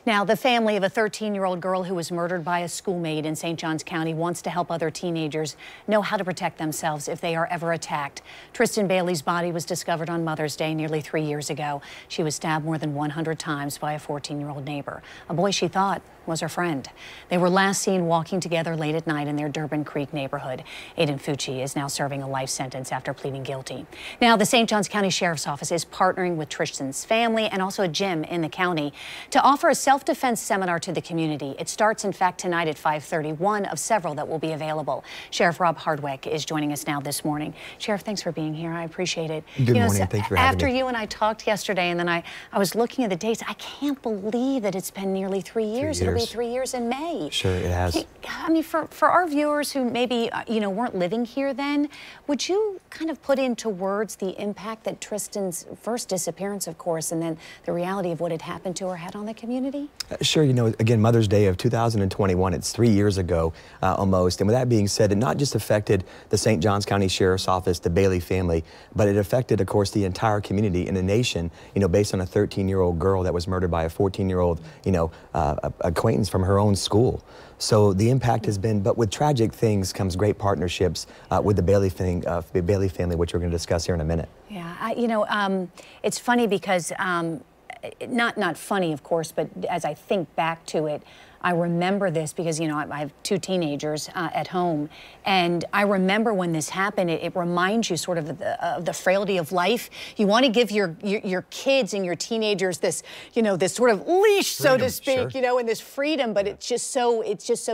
Now, the family of a 13-year-old girl who was murdered by a schoolmate in St. Johns County wants to help other teenagers know how to protect themselves if they are ever attacked. Tristyn Bailey's body was discovered on Mother's Day nearly 3 years ago. She was stabbed more than 100 times by a 14-year-old neighbor, a boy she thought was her friend. They were last seen walking together late at night in their Durbin Creek neighborhood. Aiden Fucci is now serving a life sentence after pleading guilty. Now, the St. Johns County Sheriff's Office is partnering with Tristyn's family and also a gym in the county to offer a self-defense seminar to the community. It starts, in fact, tonight at 5:30, one of several that will be available. Sheriff Rob Hardwick is joining us now this morning. Sheriff, thanks for being here. I appreciate it. Good morning. Thank you for having me. After you and I talked yesterday, and then I was looking at the dates, I can't believe that it's been nearly 3 years. It'll be 3 years in May. Sure, it has. I mean, for our viewers who maybe, weren't living here then, would you kind of put into words the impact that Tristyn's first disappearance, of course, and then the reality of what had happened to her had on the community? Sure. Again, Mother's Day of 2021, it's 3 years ago almost. And with that being said, it not just affected the St. Johns County Sheriff's Office, the Bailey family, but it affected, of course, the entire community and the nation, based on a 13-year-old girl that was murdered by a 14-year-old, acquaintance from her own school. So the impact has been, but with tragic things comes great partnerships with the Bailey family, which we're going to discuss here in a minute. Yeah, it's funny because, not funny, of course, but as I think back to it, I remember this because, I have two teenagers at home, and I remember when this happened, it reminds you sort of the frailty of life. You want to give your kids and your teenagers this, this sort of leash, freedom, so to speak, sure. And this freedom, but it's just so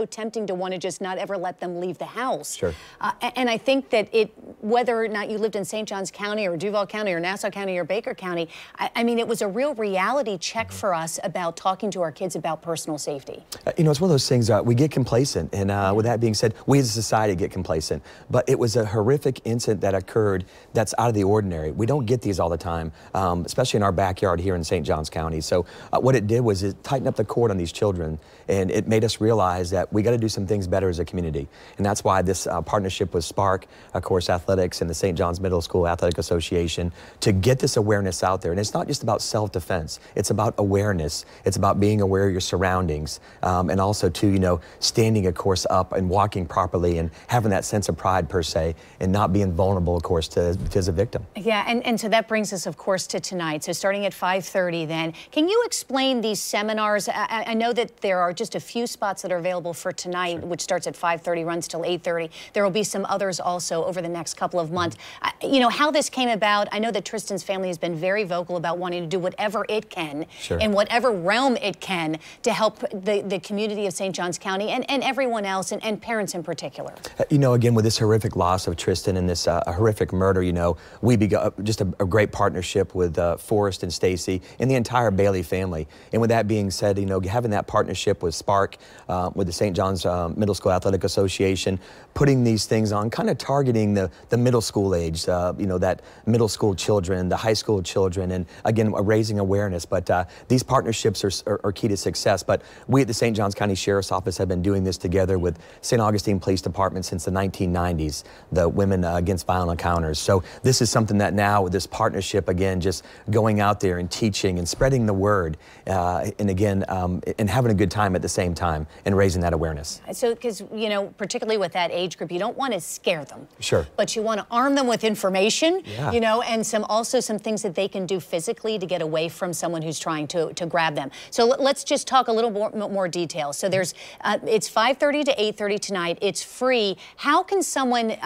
tempting to want to just not ever let them leave the house. Sure. And I think that whether or not you lived in St. Johns County or Duval County or Nassau County or Baker County, I mean, it was a real reality check for us about talking to our kids about personal safety. It's one of those things, we get complacent, and with that being said, we as a society get complacent, but it was a horrific incident that occurred that's out of the ordinary. We don't get these all the time, especially in our backyard here in St. Johns County. So what it did was it tightened up the cord on these children, and it made us realize that we got to do some things better as a community. And that's why this partnership with Spark, of course, Athletics and the St. John's Middle School Athletic Association, to get this awareness out there. And it's not just about self-defense, it's about awareness. It's about being aware of your surroundings, and also to, standing, of course, up and walking properly and having that sense of pride, per se, and not being vulnerable, of course, to a victim. Yeah, and so that brings us, of course, to tonight. So starting at 5:30 then, can you explain these seminars? I know that there are just a few spots that are available for tonight, sure, which starts at 5:30, runs till 8:30. There will be some others also over the next couple of months. How this came about, I know that Tristyn's family has been very vocal about wanting to do whatever it can, sure, in whatever realm it can, to help the community of St. Johns County and everyone else, and parents in particular. Again, with this horrific loss of Tristyn and this horrific murder, we began just a great partnership with Forrest and Stacy and the entire Bailey family. And with that being said, having that partnership with Spark, with the St. John's Middle School Athletic Association, putting these things on, kind of targeting the middle school age, that middle school children, the high school children, and again, raising awareness. But these partnerships are key to success. But we at the St. Johns County Sheriff's Office have been doing this together with St. Augustine Police Department since the 1990s, the Women Against Violent Encounters. So this is something that now, with this partnership, again, just going out there and teaching and spreading the word, and again, and having a good time at the same time and raising that awareness. So, because, particularly with that age group, you don't want to scare them. Sure. But you want to arm them with information, yeah, and also some things that they can do physically to get away from someone who's trying to grab them. So let's just talk a little more detail. So there's, it's 5:30 to 8:30 tonight. It's free. How can someone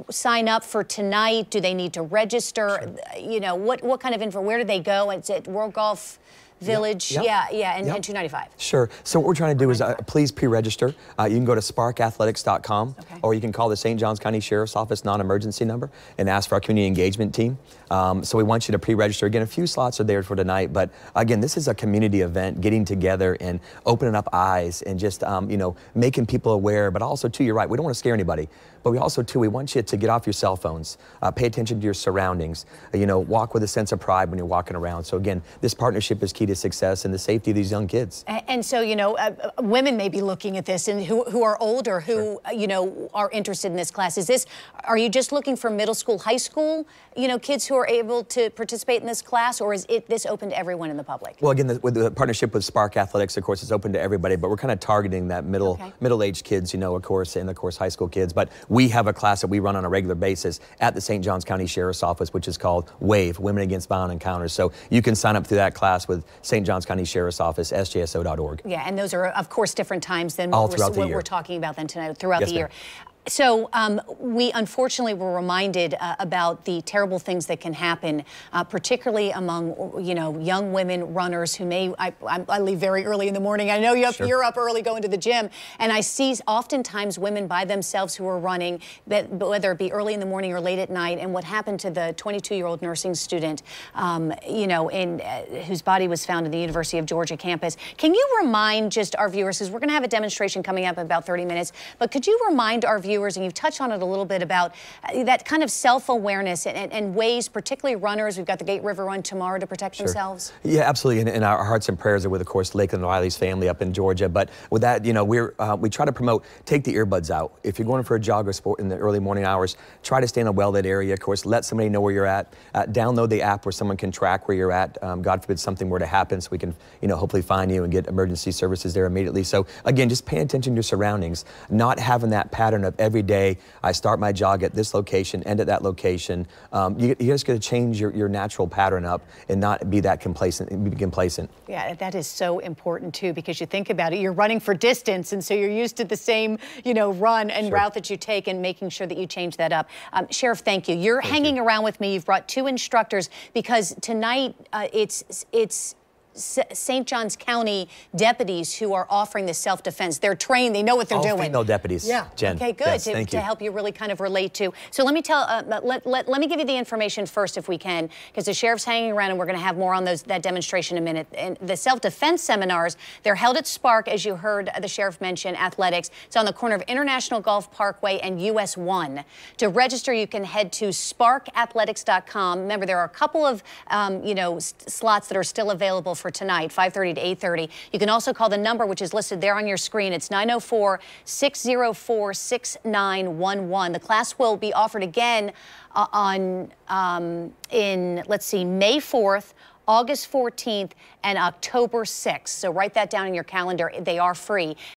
sign up for tonight? Do they need to register? Sure. What kind of info? Where do they go? It's at World Golf Village, yep, yeah, and yep, 295. Sure. So what we're trying to do is please pre-register. You can go to sparkathletics.com, okay, or you can call the St. Johns County Sheriff's Office non-emergency number and ask for our community engagement team. So we want you to pre-register. Again, a few slots are there for tonight, but again, this is a community event, getting together and opening up eyes and just making people aware. But also, too, you're right, we don't want to scare anybody, but we also, too, we want you to get off your cell phones, pay attention to your surroundings, walk with a sense of pride when you're walking around. So again, this partnership is key to to success and the safety of these young kids. And so, you know, women may be looking at this and who are older, who, you know, are interested in this class. Are you just looking for middle school, high school, you know, kids who are able to participate in this class, or is this open to everyone in the public? Well, again, with the partnership with Spark Athletics, of course, it's open to everybody, but we're kind of targeting that middle-aged kids, you know, of course, and of course, high school kids. But we have a class that we run on a regular basis at the St. Johns County Sheriff's Office, which is called WAVE, Women Against Violent Encounters. So you can sign up through that class with St. Johns County Sheriff's Office, sjso.org. Yeah, and those are, of course, different times than what we're talking about then tonight, throughout the year. So we unfortunately were reminded about the terrible things that can happen, particularly among, you know, young women runners who may, I leave very early in the morning. I know you're up early going to the gym, and I see oftentimes women by themselves who are running, whether it be early in the morning or late at night. And what happened to the 22-year-old nursing student, you know, whose body was found in the University of Georgia campus. Can you remind just our viewers, because we're going to have a demonstration coming up in about 30 minutes, but could you remind our viewers, and you've touched on it a little bit, about that kind of self-awareness and ways, particularly runners, we've got the Gate River Run tomorrow, to protect themselves? Yeah, absolutely, and our hearts and prayers are with, of course, Lakeland Riley's family up in Georgia. But with that, you know, we try to promote, take the earbuds out. If you're going for a jog or sport in the early morning hours, try to stay in a well-lit area. Of course, let somebody know where you're at. Download the app where someone can track where you're at. God forbid something were to happen, so we can, you know, hopefully find you and get emergency services there immediately. So again, just pay attention to your surroundings, not having that pattern of every day I start my jog at this location, end at that location. You just got to change your natural pattern up and not be that complacent. Yeah, that is so important too, because you think about it, you're running for distance, and so you're used to the same, you know, run and route that you take, and making sure that you change that up. Sheriff, thank you. You're hanging around with me. You've brought two instructors, because tonight it's St. Johns County deputies who are offering the self-defense. They're trained, they know what they're doing. Female deputies, Jen. Okay, good, to help you really kind of relate to. So let me let me give you the information first, if we can, because the sheriff's hanging around, and we're going to have more on that demonstration in a minute. And the self-defense seminars, they're held at Spark, as you heard the sheriff mention, Athletics. It's on the corner of International Golf Parkway and US 1. To register, you can head to sparkathletics.com. Remember, there are a couple of you know, slots that are still available for tonight, 5:30 to 8:30. You can also call the number, which is listed there on your screen. It's 904-604-6911. The class will be offered again in, let's see, May 4th, August 14th, and October 6th. So write that down in your calendar. They are free.